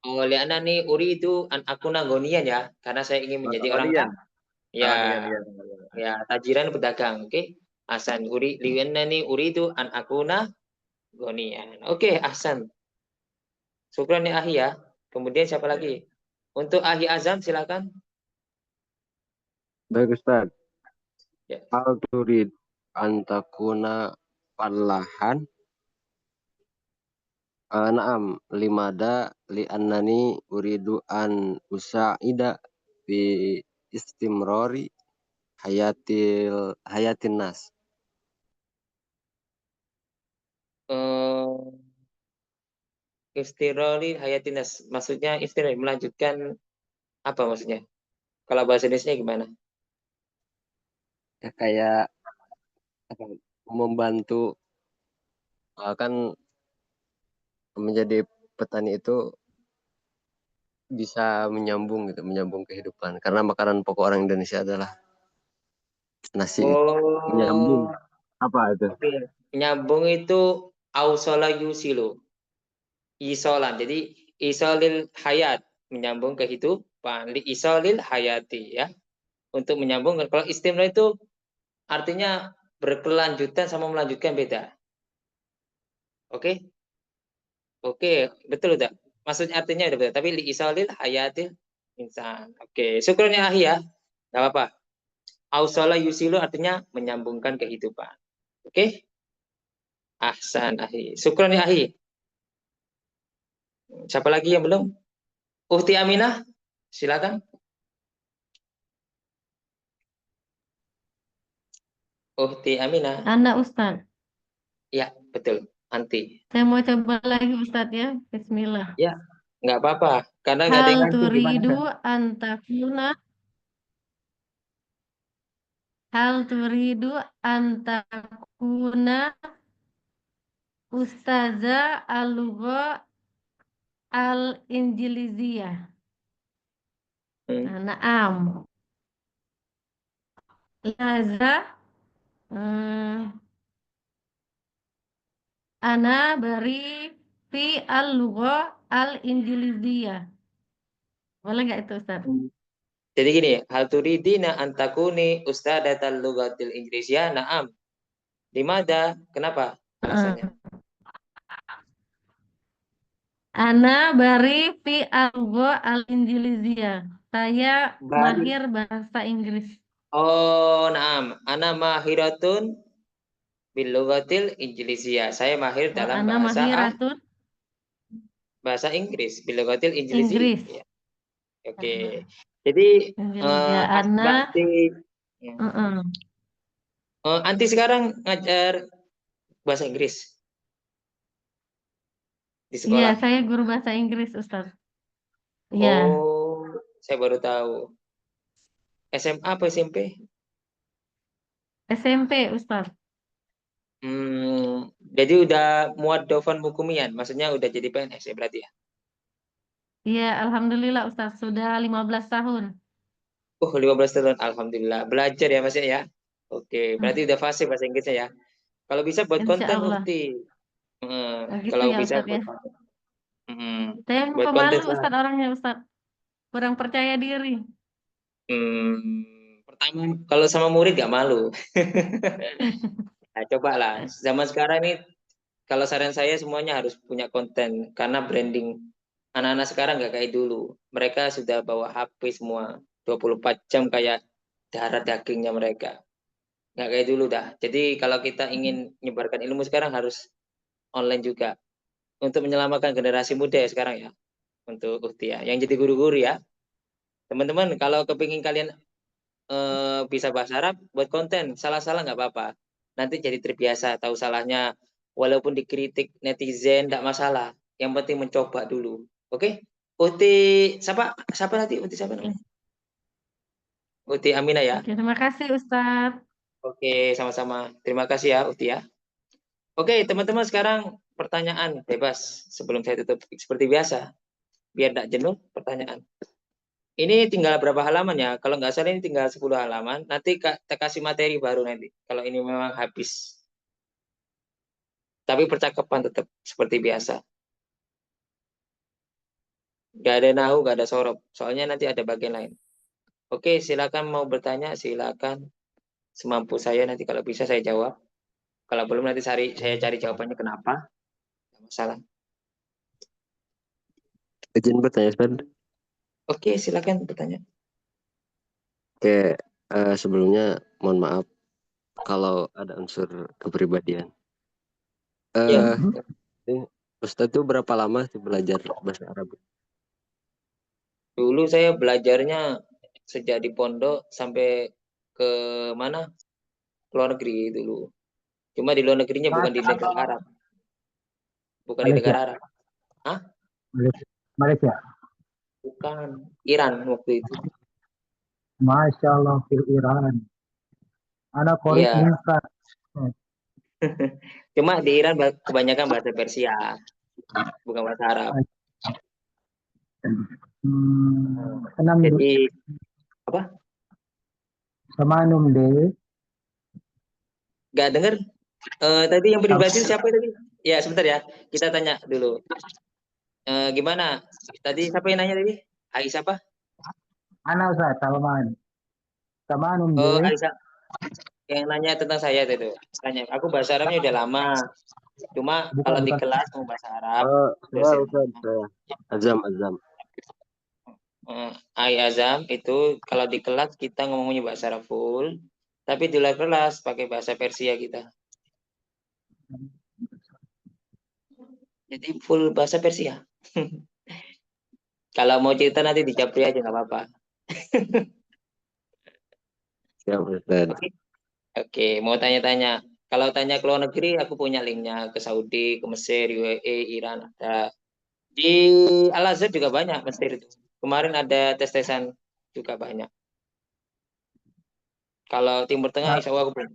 Oh, liana nih uridu an akuna gonian ya, karena saya ingin menjadi orang kaya. Ya, ya, tajiran pedagang, oke. Ahsan, liana nih uridu an akuna gonian. Oke, ahsan. Syukran ya Ahi ya. Kemudian siapa lagi? Untuk Ahi Azam silakan. Baik Ustaz. Ya. Hal turid antakuna pallahan? Naam, limada li'annani uridu an usa'ida fi istimrori hayatin nas. Istirori hayatinas. Maksudnya istirori melanjutkan apa maksudnya? Kalau bahasa Indonesia gimana? Ya kayak membantu kan menjadi petani itu bisa menyambung kehidupan karena makanan pokok orang Indonesia adalah nasi. Menyambung apa itu? Oke. Menyambung itu ausola yusilu. Isolan. Jadi isolil hayat, menyambung kehidupan. Li isolil hayati ya. Untuk menyambung. Kalau istimror itu artinya berkelanjutan sama melanjutkan beda. Oke? Oke, betul udah. Maksudnya artinya udah betul. Tapi li isolil hayatil insan. Oke, syukurnya Ahi ya. Gak apa-apa. Ausola yusilu artinya menyambungkan kehidupan. Oke? Ahsan Ahi. Syukurnya Ahi. Siapa lagi yang belum? Uhti Aminah, silakan. Uhti Aminah. Anda Ustaz. Ya, betul. Anti. Saya mau coba lagi Ustaz ya. Bismillah. Ya, nggak apa-apa. Karena nggak ada yang Hal ngerti turidu gimana. antakuna ustaza al-lugha al-injiliziyah. Naam. Laza ana bari fi al-lugha al-injiliziyah. Boleh nggak itu Ustaz? Jadi gini, hal turidina antakuni ustadatal lughatil Inggrisiyah, na'am. Dimana? Kenapa alasannya? Ana bari fi al-lugha al-injiliziyah. Saya mahir bahasa Inggris. Oh, na'am. Ana mahiratun bil lughatil Inggrisiyah. Saya mahir dalam Ana bahasa mahiratun bahasa Inggris. Bil lughatil Inggrisiyah. Oke. Jadi Kerjaannya, berarti ya. Anti sekarang ngajar bahasa Inggris di iya, sekolah. saya guru bahasa Inggris, Ustaz. Iya, Oh, saya baru tahu. SMA apa SMP? SMP, Ustaz. Jadi udah muat dofan hukumian, maksudnya udah jadi PNS ya berarti ya? Iya, alhamdulillah, Ustaz. Sudah 15 tahun. 15 tahun, alhamdulillah. Belajar ya Mas ya? Oke, berarti udah fasih bahasa Inggrisnya ya. Kalau bisa buat Insya konten Allah. Ukti. Gitu Kalau ya, bisa Ustaz ya. buat konten. Saya Buat pemalu, konten Ustaz, orangnya, Ustaz. Kurang percaya diri. pertama kalau sama murid gak malu. Nah, coba lah. Zaman sekarang ini kalau saran saya semuanya harus punya konten karena branding anak-anak sekarang nggak kayak dulu. Mereka sudah bawa HP semua 24 jam kayak darah dagingnya mereka. Nggak kayak dulu dah. Jadi kalau kita ingin menyebarkan ilmu sekarang harus online juga untuk menyelamatkan generasi muda ya sekarang ya. Untuk Ukti ya, yang jadi guru-guru ya. Teman-teman kalau kepingin kalian bisa bahasa Arab buat konten, salah-salah nggak apa-apa. Nanti jadi terbiasa tahu salahnya. Walaupun dikritik netizen nggak masalah. Yang penting mencoba dulu. Oke? Uti siapa nanti? Uti siapa namanya? Uti Amina ya. Oke, terima kasih, Ustaz. Oke, sama-sama. Terima kasih ya Uti ya. Oke, teman-teman sekarang pertanyaan bebas sebelum saya tutup seperti biasa. Biar tidak jenuh pertanyaan. Ini tinggal berapa halaman ya? Kalau nggak salah ini tinggal 10 halaman. Nanti kita kasih materi baru nanti. Kalau ini memang habis. Tapi percakapan tetap seperti biasa. Nggak ada nahu, nggak ada sorop. Soalnya nanti ada bagian lain. Oke, silakan mau bertanya, silakan. Semampu saya nanti kalau bisa saya jawab. Kalau belum nanti saya cari jawabannya kenapa. Nggak masalah. Izin bertanya, Ustaz. Oke, silakan bertanya. Oke, sebelumnya mohon maaf kalau ada unsur kepribadian. Ya. Ustaz itu berapa lama sih belajar bahasa Arab? Dulu saya belajarnya sejak di pondok sampai ke mana? Ke luar negeri dulu. Cuma di luar negerinya bukan di negara Arab. Bukan di Malaysia. negara Arab. Hah? Malaysia. Bukan. Iran waktu itu. Masya Allah, fil Iran. Anak Korea Iya. Insan. Cuma di Iran kebanyakan bahasa Persia. Bukan bahasa Arab. Jadi apa? Samanum deh. Gak denger? Tadi yang pribadi siapa tadi? Ya sebentar ya. Kita tanya dulu. Gimana? Tadi siapa yang nanya tadi? Aisyah apa? Ana Ustaz, Salman. Samanum Oh, deh. Aisyah. Yang nanya tentang saya itu. Tanya. Aku bahasa Arabnya udah lama. Cuma kalau di kelas mau bahasa Arab. Azam. Azam itu kalau di kelas kita ngomongnya bahasa Arab full. Tapi di luar kelas pakai bahasa Persia kita. Jadi full bahasa Persia. Kalau mau cerita nanti di Japri aja nggak apa-apa. Siap, Ustaz. Oke, mau tanya-tanya. Kalau tanya ke luar negeri, aku punya linknya ke Saudi, ke Mesir, UAE, Iran ada. Di Al Azhar juga banyak Mesir itu. Kemarin ada tes-tesan juga banyak. Kalau Timur Tengah, insya Allah aku belum.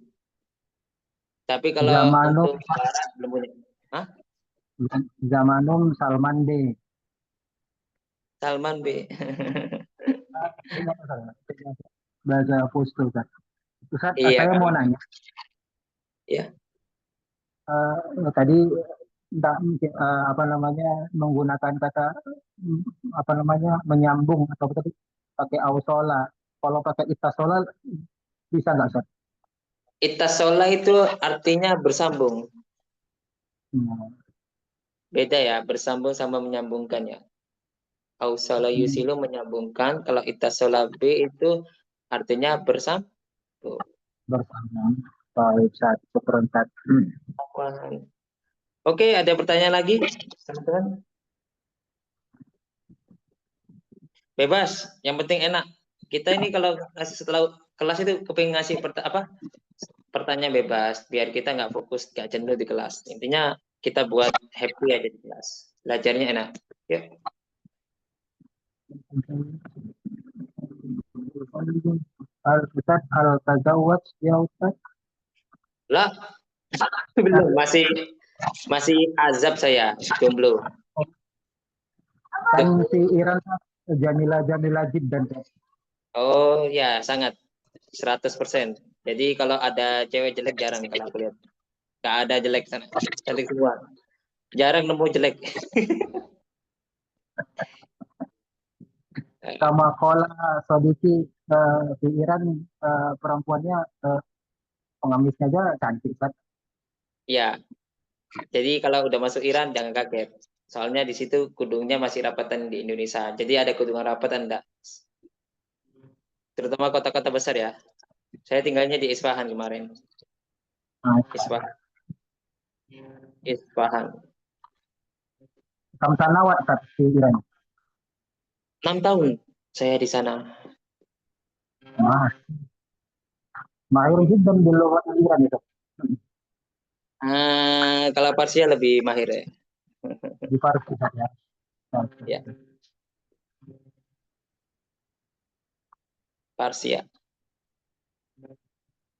Tapi kalau untuk Barat belum punya. Hah? Zamanum Salman B. Salman B. Bahasa Pustu, Ustaz. Ustaz, Iya, saya mau nanya. Iya. Tadi menggunakan kata menyambung atau tadi pakai ausola. Kalau pakai itasola bisa nggak, Ustaz? Ittasola itu artinya bersambung. Beda ya, bersambung sama menyambungkan ya. Ausala yusilu menyambungkan, kalau ittasola B itu artinya bersambung. Bersambung. Baik, satu seperempat. Oke, ada pertanyaan lagi, teman-teman? Bebas, yang penting enak. Kita ini kalau setelah kelas itu kepingin ngasih pertanyaan bebas, biar kita nggak fokus, nggak jenuh di kelas. Intinya kita buat happy aja di kelas. Belajarnya enak. Yuk. Ustaz al-tazawwaj ya Ustaz. Lah, belum, masih azab saya, jomblo. Kan si Iran Jamila Jiddan. Oh ya, sangat 100%. Jadi kalau ada cewek jelek jarang kalau aku lihat. Nggak ada jelek sana, cantik semua. Jarang nemu jelek. Sama kola Sodiki di Iran perempuannya pengemisnya aja cantik kan? Ya, jadi kalau udah masuk Iran jangan kaget. Soalnya di situ kudungnya masih rapatan di Indonesia. Jadi ada kudungan rapatan enggak? Terutama kota-kota besar ya. Saya tinggalnya di Isfahan kemarin. Isfahan. Kamu sana Ustaz di Iran? 6 tahun saya di sana. Mahir jiddan di luar Iran itu. Kalau Parsia lebih mahir ya. Di Fars ya. Ya. Parsia.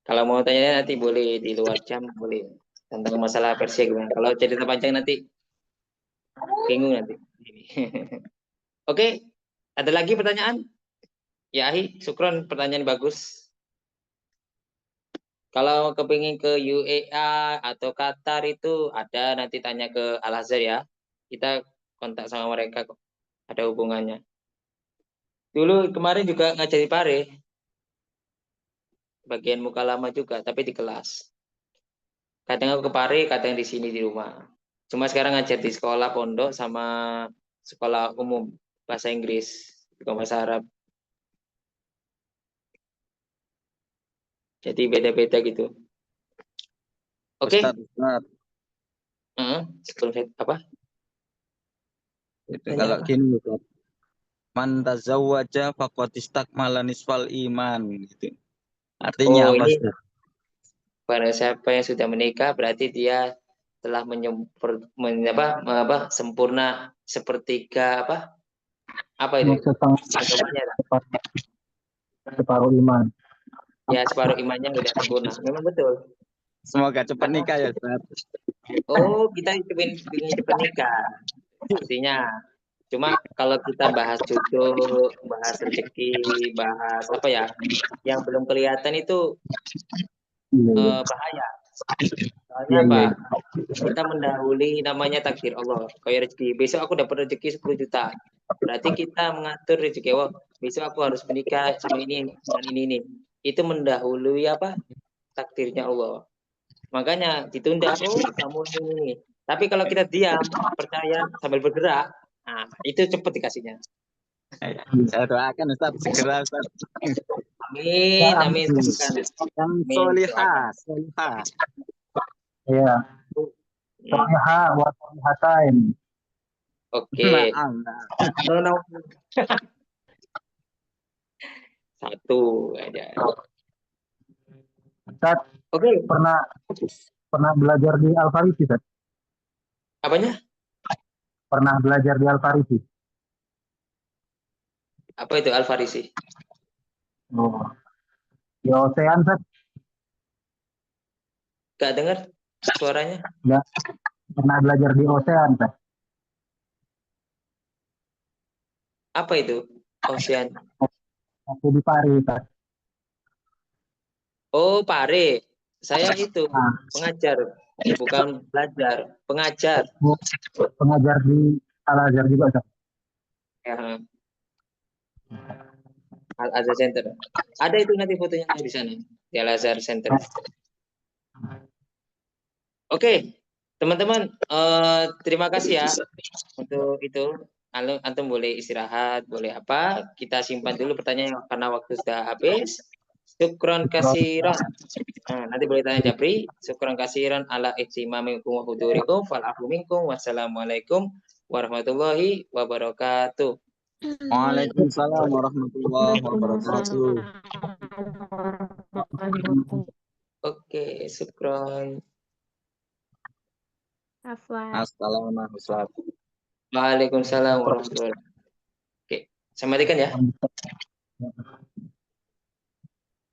Kalau mau tanya nanti boleh di luar jam, boleh tentang masalah Persia gimana. Kalau cerita panjang nanti bingung nanti. Oke, ada lagi pertanyaan? Ya, Ahi, syukron, pertanyaan bagus. Kalau kepingin ke UEA atau Qatar itu ada, nanti tanya ke Al-Azhar ya. Kita kontak sama mereka kok. Ada hubungannya. Dulu kemarin juga ngajari Pare. Bagian muka lama juga, tapi di kelas. Kadang aku ke Pare, kadang di sini di rumah. Cuma sekarang ngajar di sekolah pondok sama sekolah umum bahasa Inggris, bukan bahasa Arab. Jadi beda-beda gitu. Oke. Ustaz. Sebelum saya apa? Itu kalau gini Ustaz. Man tazawwaja faqad istakmala nisfal iman gitu. Artinya apa ini Ustaz? Pada siapa yang sudah menikah berarti dia telah sempurna sepertiga apa itu? Separuh iman. Ya, separuh imannya sudah sempurna. Memang betul. Semoga cepat nikah ya Ustaz. Oh, kita ingin cepat nikah. Artinya, cuma kalau kita bahas jodoh, bahas rezeki, bahas apa ya, yang belum kelihatan itu bahaya. Soalnya apa? Kita mendahului namanya takdir Allah. Kayak rezeki, besok aku dapat rezeki 10 juta. Berarti kita mengatur rezeki Allah. Besok aku harus menikah sama ini dengan ini. Itu mendahului apa? Takdirnya Allah. Makanya ditunda. Oh, kamu ini. Tapi kalau kita diam, percaya sambil bergerak, nah itu cepat dikasihnya. Saya doakan Ustaz segera Ustaz. Amin, amin. Yang solihah. Iya. Solihah wa solihatain. Oke. No. Satu aja. Ustaz, pernah belajar di Al-Farisi, Ustaz? Apanya? Pernah belajar di Al-Farisi. Apa itu Al-Farisi? Oh. Di Osean, Ustaz. Gak dengar suaranya? Enggak. Pernah belajar di Osean, Ustaz. Apa itu? Osean. Aku di Pari, Ustaz. Oh, Pare. Saya itu pengajar, bukan belajar, pengajar. Pengajar di Al-Azhar juga, Ustaz. Ya. Al-Azhar Center. Ada itu nanti fotonya di sana, di Al-Azhar Center. Oke, teman-teman, terima kasih ya untuk itu. Antum boleh istirahat, boleh apa? Kita simpan dulu pertanyaan karena waktu sudah habis. Syukron kasiran. Nanti boleh tanya Japri. Syukron kasiran ala ihtimamikum wa hudurikum fal afu minkum. Wassalamualaikum warahmatullahi wabarakatuh. Waalaikumsalam warahmatullahi wabarakatuh. Oke, syukron. Afwan. Assalamualaikum. Waalaikumsalam warahmatullahi wabarakatuh. Oke, saya matikan ya.